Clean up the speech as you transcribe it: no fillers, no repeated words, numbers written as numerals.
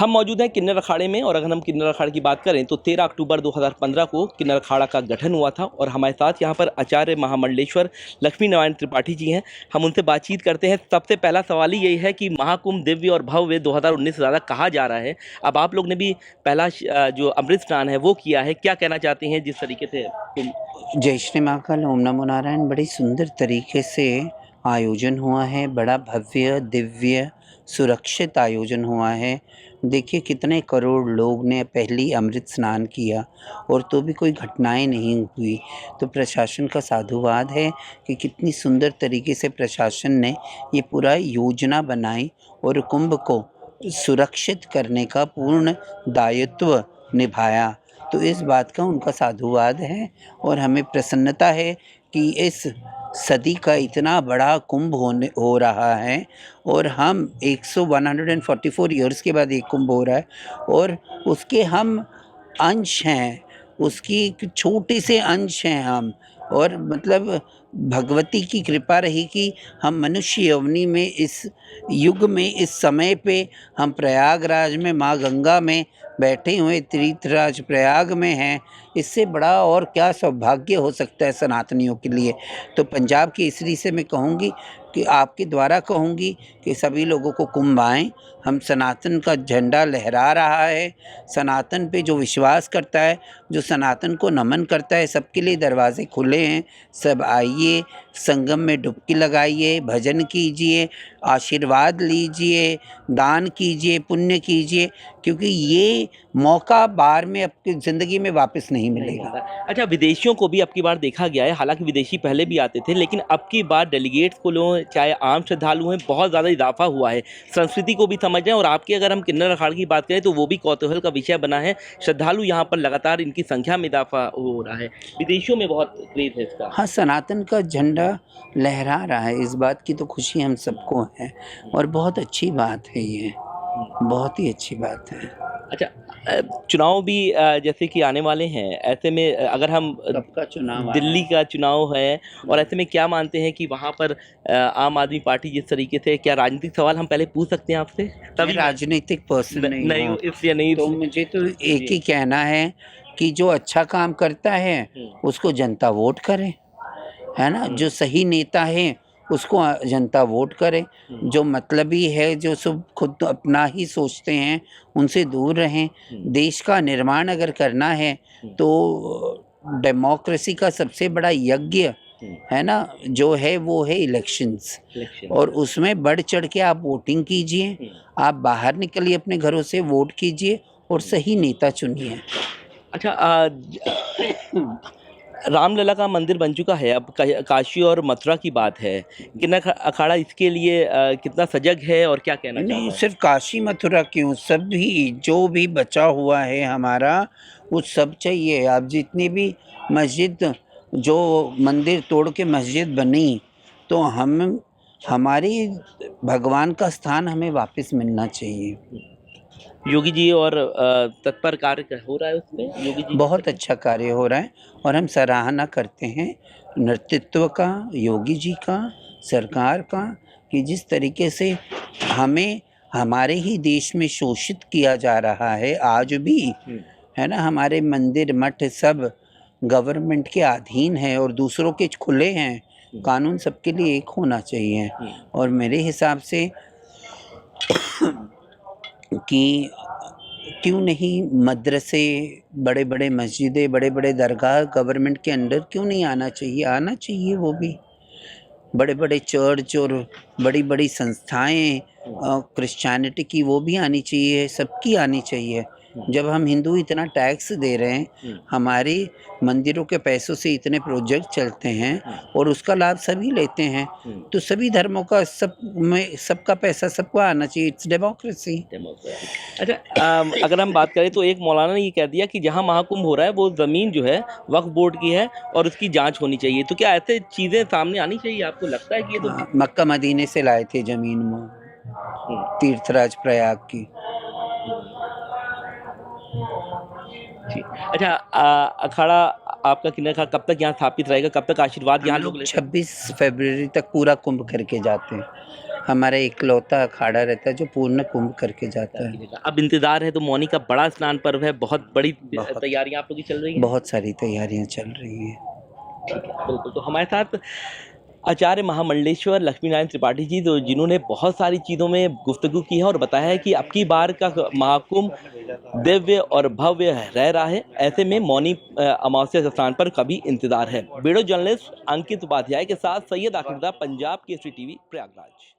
हम मौजूद हैं किन्नर अखाड़े में और अगर हम किन्नर अखाड़े की बात करें तो 13 अक्टूबर 2015 को किन्नर अखाड़ा का गठन हुआ था और हमारे साथ यहाँ पर आचार्य महामंडलेश्वर लक्ष्मी नारायण त्रिपाठी जी हैं। हम उनसे बातचीत करते हैं। सबसे पहला सवाल ही यही है कि महाकुंभ दिव्य और भव्य 2019 से ज़्यादा कहा जा रहा है। अब आप लोग ने भी पहला जो अमृत स्नान है वो किया है, क्या कहना चाहते हैं जिस तरीके से जय श्री महाकाल, ओम नमो नारायण। बड़ी सुंदर तरीके से आयोजन हुआ है, बड़ा भव्य दिव्य सुरक्षित आयोजन हुआ है। देखिए कितने करोड़ लोग ने पहली अमृत स्नान किया और तो भी कोई घटनाएं नहीं हुई। तो प्रशासन का साधुवाद है कि कितनी सुंदर तरीके से प्रशासन ने ये पूरा योजना बनाई और कुंभ को सुरक्षित करने का पूर्ण दायित्व निभाया। तो इस बात का उनका साधुवाद है और हमें प्रसन्नता है कि इस सदी का इतना बड़ा कुंभ हो रहा है और हम 144 ईयर्स के बाद एक कुंभ हो रहा है और उसके हम अंश हैं, उसकी एक छोटे से अंश हैं हम। और मतलब भगवती की कृपा रही कि हम मनुष्य योनि में इस युग में इस समय पे हम प्रयागराज में माँ गंगा में बैठे हुए तीर्थराज प्रयाग में हैं। इससे बड़ा और क्या सौभाग्य हो सकता है सनातनियों के लिए। तो पंजाब केसरी से मैं कहूँगी कि आपके द्वारा कहूँगी कि सभी लोगों को कुंभ आएँ। हम सनातन का झंडा लहरा रहा है। सनातन पे जो विश्वास करता है, जो सनातन को नमन करता है, सबके लिए दरवाजे खुले हैं। सब आइए, संगम में डुबकी लगाइए, भजन कीजिए, आशीर्वाद लीजिए, दान कीजिए, पुण्य कीजिए, क्योंकि ये मौका बार में आपकी ज़िंदगी में वापस नहीं मिलेगा। अच्छा, विदेशियों को भी अब की बार देखा गया है, हालांकि विदेशी पहले भी आते थे, लेकिन अब की बार डेलीगेट्स को लो चाहे आम श्रद्धालु हैं, बहुत ज़्यादा इजाफा हुआ है। संस्कृति को भी समझ रहे हैं और आपकी अगर हम किन्नर अखाड़े की बात करें तो वो भी कौतूहल का विषय बना है। श्रद्धालु यहाँ पर लगातार इनकी संख्या में इजाफा हो रहा है, विदेशियों में बहुत क्रेज है इसका। हाँ, सनातन का झंडा लहरा रहा है, इस बात की तो खुशी हम सबको है और बहुत अच्छी बात है ये, बहुत ही अच्छी बात है। अच्छा, चुनाव भी जैसे कि आने वाले हैं, ऐसे में अगर हम सबका चुनाव दिल्ली का चुनाव है और ऐसे में क्या मानते हैं कि वहाँ पर आम आदमी पार्टी जिस तरीके से, क्या राजनीतिक सवाल हम पहले पूछ सकते हैं आपसे? तभी राजनीतिक पर्सन नहीं हूँ इसलिए नहीं, तो मुझे तो एक ही कहना है कि जो अच्छा काम करता है उसको जनता वोट करे, है ना। जो सही नेता है उसको जनता वोट करे। जो मतलबी है, जो सब खुद अपना ही सोचते हैं, उनसे दूर रहें। देश का निर्माण अगर करना है तो डेमोक्रेसी का सबसे बड़ा यज्ञ है ना, जो है वो है इलेक्शंस। और उसमें बढ़ चढ़ के आप वोटिंग कीजिए, आप बाहर निकलिए अपने घरों से, वोट कीजिए और सही नेता चुनिए। अच्छा, रामलला का मंदिर बन चुका है, अब काशी और मथुरा की बात है। किन्नर अखाड़ा इसके लिए कितना सजग है और क्या कहना चाहता है? नहीं, सिर्फ काशी मथुरा क्यों, सब भी जो भी बचा हुआ है हमारा वो सब चाहिए। आप जितनी भी मस्जिद, जो मंदिर तोड़ के मस्जिद बनी, तो हम हमारी भगवान का स्थान हमें वापस मिलना चाहिए। योगी जी और तत्पर कार्य हो रहा है उसमें, योगी जी बहुत अच्छा कार्य हो रहा है और हम सराहना करते हैं नेतृत्व का, योगी जी का, सरकार का, कि जिस तरीके से हमें हमारे ही देश में शोषित किया जा रहा है आज भी, है ना। हमारे मंदिर मठ सब गवर्नमेंट के अधीन है और दूसरों के खुले हैं। कानून सबके लिए एक होना चाहिए और मेरे हिसाब से कि क्यों नहीं मदरसे, बड़े बड़े मस्जिदें, बड़े बड़े दरगाह गवर्नमेंट के अंडर क्यों नहीं आना चाहिए? आना चाहिए वो भी। बड़े बड़े चर्च और बड़ी बड़ी संस्थाएं क्रिश्चियनिटी की वो भी आनी चाहिए, सबकी आनी चाहिए। जब हम हिंदू इतना टैक्स दे रहे हैं, हमारे मंदिरों के पैसों से इतने प्रोजेक्ट चलते हैं और उसका लाभ सभी लेते हैं, तो सभी धर्मों का सब में सबका पैसा सबको आना चाहिए। It's democracy. अच्छा, अगर हम बात करें तो एक मौलाना ने ये कह दिया कि जहां महाकुंभ हो रहा है वो ज़मीन जो है वक्फ बोर्ड की है और उसकी जांच होनी चाहिए। तो क्या ऐसे चीज़ें सामने आनी चाहिए? आपको लगता है कि ये तो मक्का मदीने से लाए थे जमीन में, तीर्थराज प्रयाग की। अच्छा, अखाड़ा आपका किन्नर अखाड़ा कब तक यहाँ स्थापित रहेगा, कब तक आशीर्वाद यहाँ लोग 26 फरवरी तक पूरा कुंभ करके जाते हैं। हमारा इकलौता अखाड़ा रहता है जो पूर्ण कुंभ करके जाता है। अब इंतजार है तो मौनी का बड़ा स्नान पर्व है, बहुत बड़ी बहुत। तैयारियां आप लोग की चल रही हैं। बहुत सारी तैयारियां चल रही हैं। बिल्कुल, तो हमारे साथ आचार्य महामंडलेश्वर लक्ष्मीनारायण त्रिपाठी जी, तो जिन्होंने बहुत सारी चीज़ों में गुफ्तगू की है और बताया है कि अब की बार का महाकुंभ दिव्य और भव्य रह रहा है। ऐसे में मौनी अमावस्या स्नान पर कभी इंतजार है। वीडियो जर्नलिस्ट अंकित उपाध्याय के साथ सैयद आखिरदा, पंजाब केसरी टीवी, प्रयागराज।